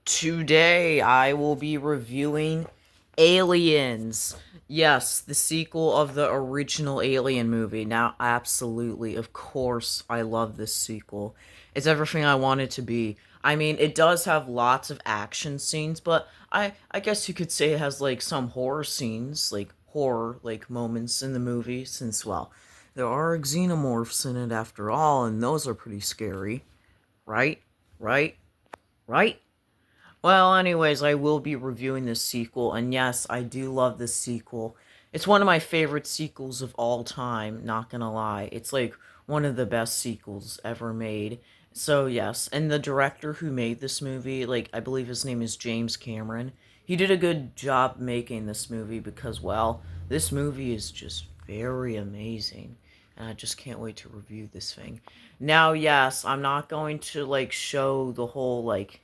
Today I will be reviewing Aliens. Yes, the sequel of the original Alien movie. Now, absolutely, of course, I love this sequel. It's everything I want it to be. I mean, it does have lots of action scenes, but I guess you could say it has like some horror scenes, like horror like moments in the movie since well, there are xenomorphs in it after all, and those are pretty scary. Right? Right? Right? Well, anyways, I will be reviewing this sequel, and yes, I do love this sequel. It's one of my favorite sequels of all time, not gonna lie. It's like one of the best sequels ever made. So, yes, and the director who made this movie, like, I believe his name is James Cameron, he did a good job making this movie because, well, this movie is just very amazing. And I just can't wait to review this thing. Now, yes, I'm not going to, like, show the whole, like,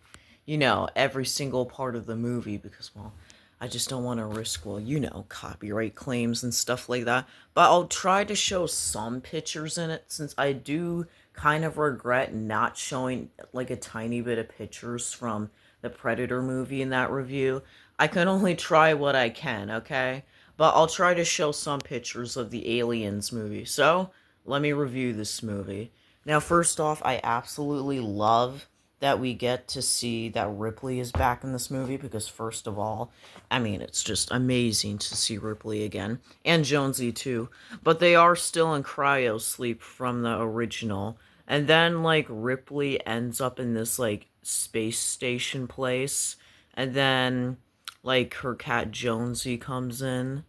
every single part of the movie because, well, I just don't want to risk, well, copyright claims and stuff like that. But I'll try to show some pictures in it since I do kind of regret not showing like a tiny bit of pictures from the Predator movie in that review. I can only try what I can, okay? But I'll try to show some pictures of the Aliens movie. So, let me review this movie. Now, first off, I absolutely love that we get to see that Ripley is back in this movie because first of all, I mean, it's just amazing to see Ripley again and Jonesy too, but they are still in cryo sleep from the original. And then like Ripley ends up in this like space station place, and then like her cat Jonesy comes in,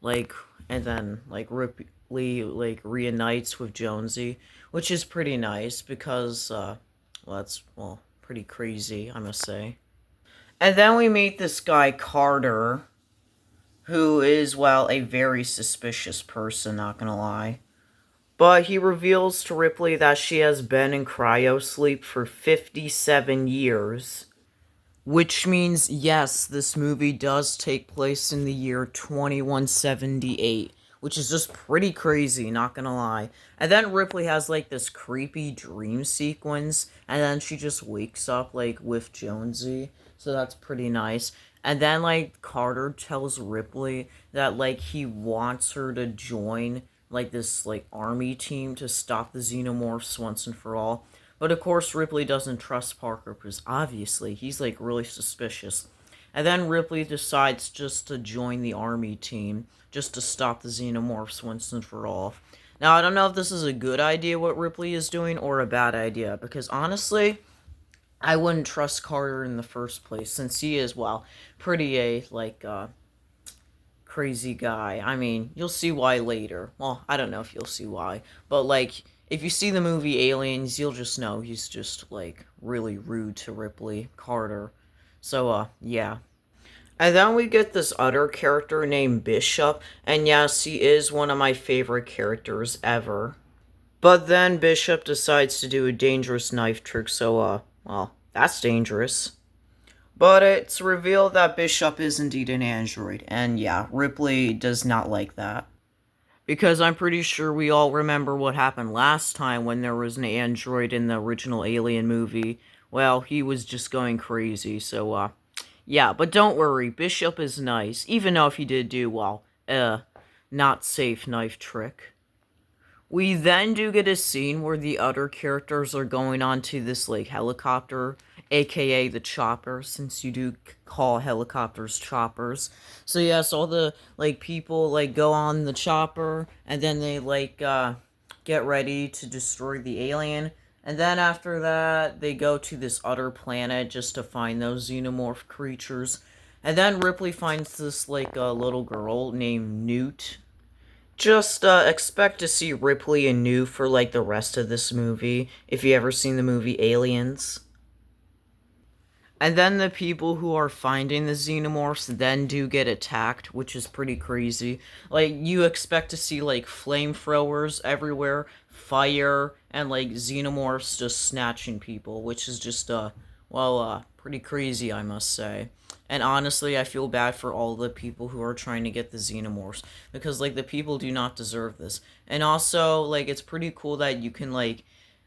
like, and then like Ripley like reunites with Jonesy, which is pretty nice because well, that's, well, pretty crazy, I must say. And then we meet this guy, Carter, who is, well, a very suspicious person, not gonna lie. But he reveals to Ripley that she has been in cryosleep for 57 years. Which means, yes, this movie does take place in the year 2178, which is just pretty crazy, not gonna lie. And then Ripley has like this creepy dream sequence, and then she just wakes up like with Jonesy, so that's pretty nice. And then like Carter tells Ripley that like he wants her to join like this like army team to stop the xenomorphs once and for all. But of course, Ripley doesn't trust Parker because obviously he's like really suspicious. And then Ripley decides just to join the army team just to stop the xenomorphs once and for all. Now, I don't know if this is a good idea what Ripley is doing or a bad idea because honestly, I wouldn't trust Carter in the first place since he is, well, pretty crazy guy. I mean, you'll see why later. Well, I don't know if you'll see why, but like if you see the movie Aliens, you'll just know he's just like really rude to Ripley Carter. So yeah. And then we get this other character named Bishop, and yes, he is one of my favorite characters ever. But then Bishop decides to do a dangerous knife trick, so well, that's dangerous. But it's revealed that Bishop is indeed an android, and yeah, Ripley does not like that. Because I'm pretty sure we all remember what happened last time when there was an android in the original Alien movie. Well, he was just going crazy, so, yeah, but don't worry, Bishop is nice, even though if he did do, well, not safe knife trick. We then do get a scene where the other characters are going onto this like helicopter, aka the chopper, since you do call helicopters choppers. So yes, all the like people like go on the chopper and then they like get ready to destroy the alien. And then after that, they go to this other planet just to find those xenomorph creatures. And then Ripley finds this like little girl named Newt. Just expect to see Ripley and New for like the rest of this movie if you ever seen the movie Aliens. And then the people who are finding the xenomorphs then do get attacked, which is pretty crazy. Like you expect to see like flamethrowers everywhere, fire, and like xenomorphs just snatching people, which is just pretty crazy, I must say. And honestly, I feel bad for all the people who are trying to get the xenomorphs because like the people do not deserve this. And also, like it's pretty cool that you can like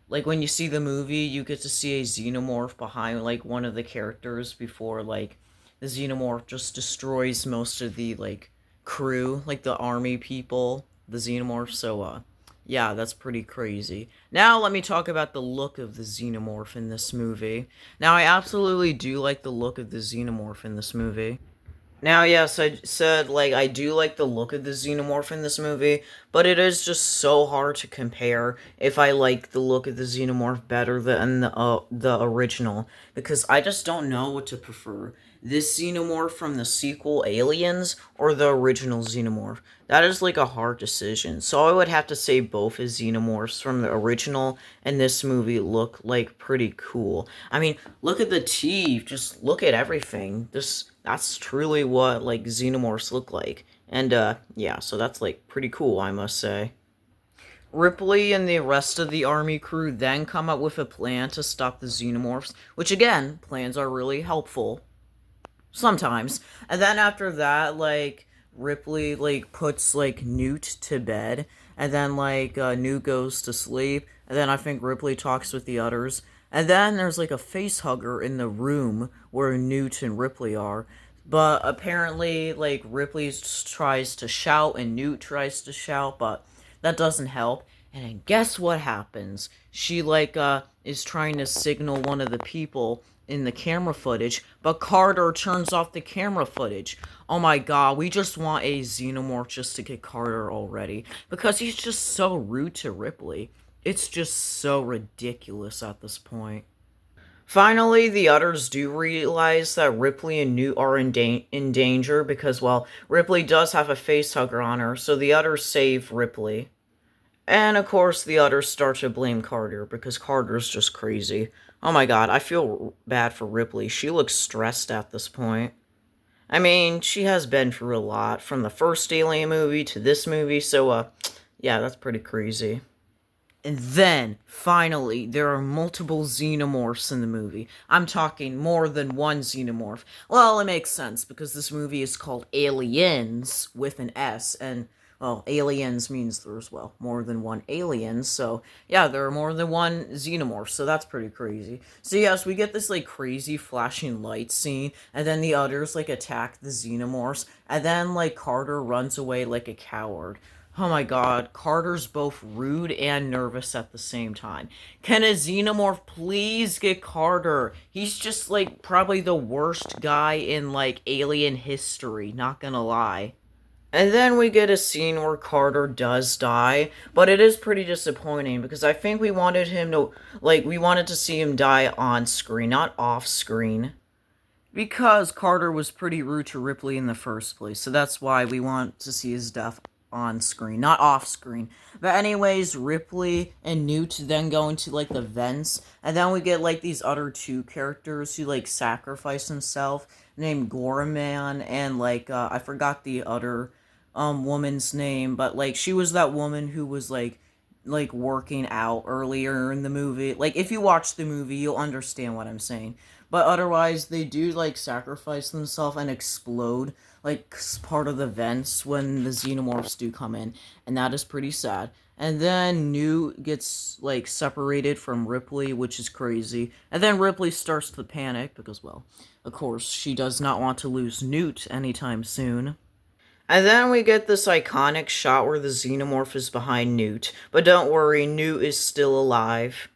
Like when you see the movie, you get to see a xenomorph behind like one of the characters before like the xenomorph just destroys most of the like crew, like the army people, the xenomorph. So yeah, that's pretty crazy. Now let me talk about the look of the xenomorph in this movie. Now I absolutely do like the look of the xenomorph in this movie. Now, yes, I said, like, I do like the look of the xenomorph in this movie, but it is just so hard to compare if I like the look of the xenomorph better than the original, because I just don't know what to prefer. This xenomorph from the sequel Aliens or the original xenomorph? That is like a hard decision. So I would have to say both as xenomorphs from the original and this movie look like pretty cool. I mean, look at the teeth, just look at everything. This that's truly what like xenomorphs look like. And yeah, so that's like pretty cool, I must say. Ripley and the rest of the army crew then come up with a plan to stop the xenomorphs, which again, plans are really helpful sometimes. And then after that, like Ripley like puts like Newt to bed, and then like Newt goes to sleep, and then I think Ripley talks with the others, and then there's like a face hugger in the room where Newt and Ripley are. But apparently, like Ripley tries to shout and Newt tries to shout, but that doesn't help. And then guess what happens? She like is trying to signal one of the people in the camera footage, but Carter turns off the camera footage. Oh my god, we just want a xenomorph just to get Carter already, because he's just so rude to Ripley. It's just so ridiculous at this point. Finally, the others do realize that Ripley and Newt are in danger because, well, Ripley does have a facehugger on her, so the others save Ripley. And of course, the others start to blame Carter because Carter's just crazy. Oh my god, I feel bad for Ripley. She looks stressed at this point. I mean, she has been through a lot from the first Alien movie to this movie, so, yeah, that's pretty crazy. And then, finally, there are multiple xenomorphs in the movie. I'm talking more than one xenomorph. Well, it makes sense because this movie is called Aliens with an S, and well, aliens means there's, well, more than one alien, so yeah, there are more than one xenomorph, so that's pretty crazy. So yes, we get this, like, crazy flashing light scene, and then the others, like, attack the xenomorphs, and then, like, Carter runs away like a coward. Oh my god, Carter's both rude and nervous at the same time. Can a xenomorph please get Carter? He's just, like, probably the worst guy in, like, alien history, not gonna lie. And then we get a scene where Carter does die, but it is pretty disappointing because I think we wanted him to, like, we wanted to see him die on screen, not off screen. Because Carter was pretty rude to Ripley in the first place, so that's why we want to see his death on screen, not off screen. But anyways, Ripley and Newt then go into like the vents, and then we get like these other two characters who like sacrifice himself, named Gorman, and like I forgot the other woman's name, but like she was that woman who was like working out earlier in the movie. Like if you watch the movie, you'll understand what I'm saying. But otherwise, they do like sacrifice themselves and explode like part of the vents when the xenomorphs do come in, and that is pretty sad. And then Newt gets like separated from Ripley, which is crazy. And then Ripley starts to panic because, well, of course, she does not want to lose Newt anytime soon. And then we get this iconic shot where the xenomorph is behind Newt. But don't worry, Newt is still alive.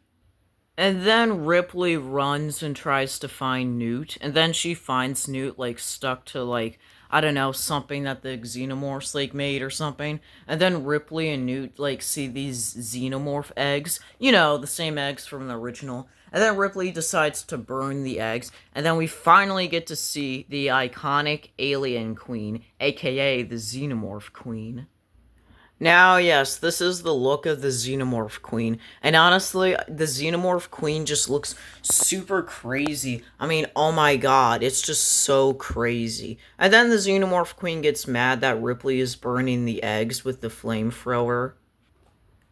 And then Ripley runs and tries to find Newt, and then she finds Newt, like, stuck to, like, I don't know, something that the xenomorphs, like, made or something. And then Ripley and Newt, like, see these xenomorph eggs. You know, the same eggs from the original. And then Ripley decides to burn the eggs, and then we finally get to see the iconic alien queen, aka the xenomorph queen. Now, yes, this is the look of the Xenomorph Queen, and honestly, the Xenomorph Queen just looks super crazy. I mean, oh my god, it's just so crazy. And then the Xenomorph Queen gets mad that Ripley is burning the eggs with the flamethrower.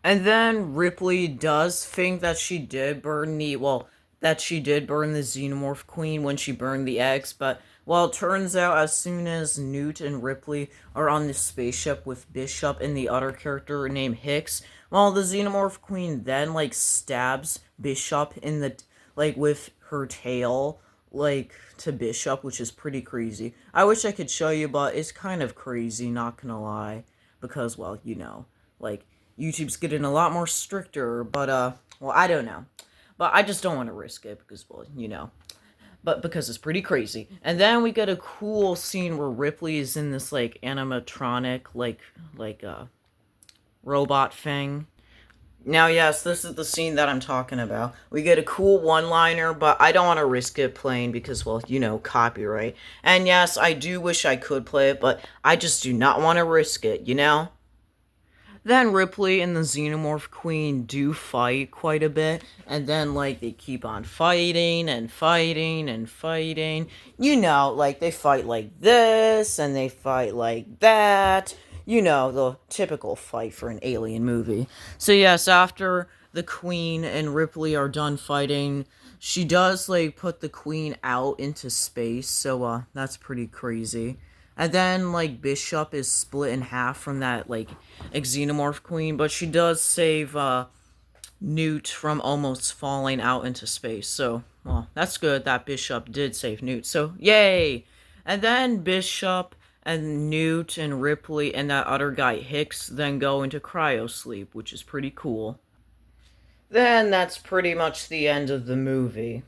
And then Ripley does think that she did burn the xenomorph queen when she burned the eggs, but Well, it turns out as soon as Newt and Ripley are on the spaceship with Bishop and the other character named Hicks, well, the Xenomorph Queen then, like, stabs Bishop in the, like, with her tail, like, to Bishop, which is pretty crazy. I wish I could show you, but it's kind of crazy, not gonna lie. Because, well, like, YouTube's getting a lot more stricter, but, well, I don't know. But I just don't want to risk it because, well, but because it's pretty crazy. And then we get a cool scene where Ripley is in this, like, animatronic, robot thing. Now, yes, this is the scene that I'm talking about. We get a cool one-liner, but I don't want to risk it playing because, well, copyright. And yes, I do wish I could play it, but I just do not want to risk it? Then Ripley and the Xenomorph Queen do fight quite a bit, and then, like, they keep on fighting and fighting and fighting. Like, they fight like this, and they fight like that. The typical fight for an alien movie. So, yes, after the Queen and Ripley are done fighting, she does, like, put the Queen out into space, so, that's pretty crazy. And then, like, Bishop is split in half from that, like, xenomorph queen, but she does save, Newt from almost falling out into space. So, well, that's good that Bishop did save Newt. So, yay! And then Bishop and Newt and Ripley and that other guy, Hicks, then go into cryo sleep, which is pretty cool. Then that's pretty much the end of the movie.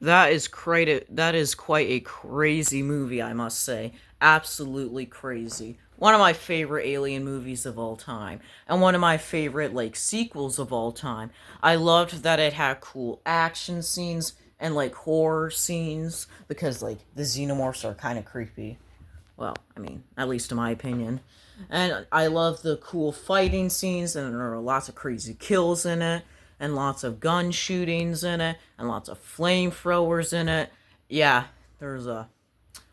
That is quite a crazy movie, I must say. Absolutely crazy. One of my favorite alien movies of all time. And one of my favorite, like, sequels of all time. I loved that it had cool action scenes and, like, horror scenes. Because, like, the xenomorphs are kind of creepy. Well, I mean, at least in my opinion. And I love the cool fighting scenes, and there are lots of crazy kills in it, and lots of gun shootings in it, and lots of flamethrowers in it. Yeah, there's a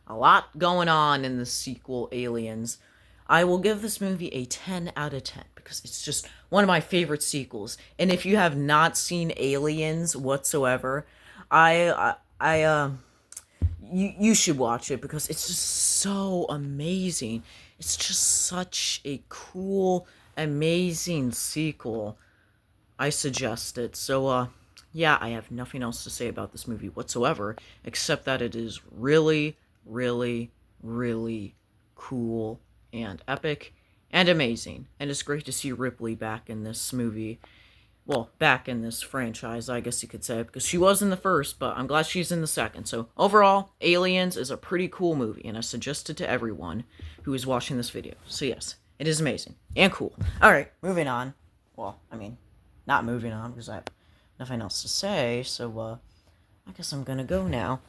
lot going on in the sequel, Aliens. I will give this movie a 10 out of 10 because it's just one of my favorite sequels. And if you have not seen Aliens whatsoever, you should watch it because it's just so amazing. It's just such a cool, amazing sequel. I suggest it. So, yeah, I have nothing else to say about this movie whatsoever, except that it is really, really, really cool and epic and amazing. And it's great to see Ripley back in this movie. Well, back in this franchise, I guess you could say, because she was in the first, but I'm glad she's in the second. So, overall, Aliens is a pretty cool movie, and I suggest it to everyone who is watching this video. So, yes, it is amazing and cool. Alright, moving on. Well, I mean, not moving on, because I have nothing else to say, so, I guess I'm gonna go now.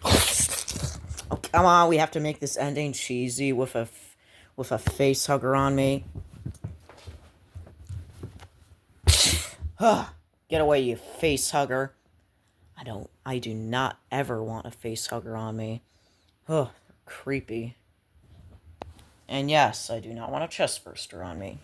Oh, come on, we have to make this ending cheesy with a face hugger on me. Get away, you face hugger. I do not ever want a face hugger on me. Oh, creepy. And yes, I do not want a chest burster on me.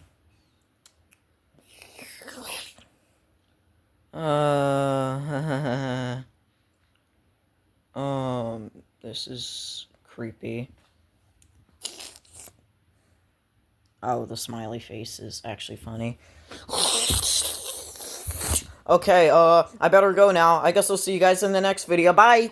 This is creepy. Oh, the smiley face is actually funny. Okay, I better go now. I guess I'll see you guys in the next video. Bye!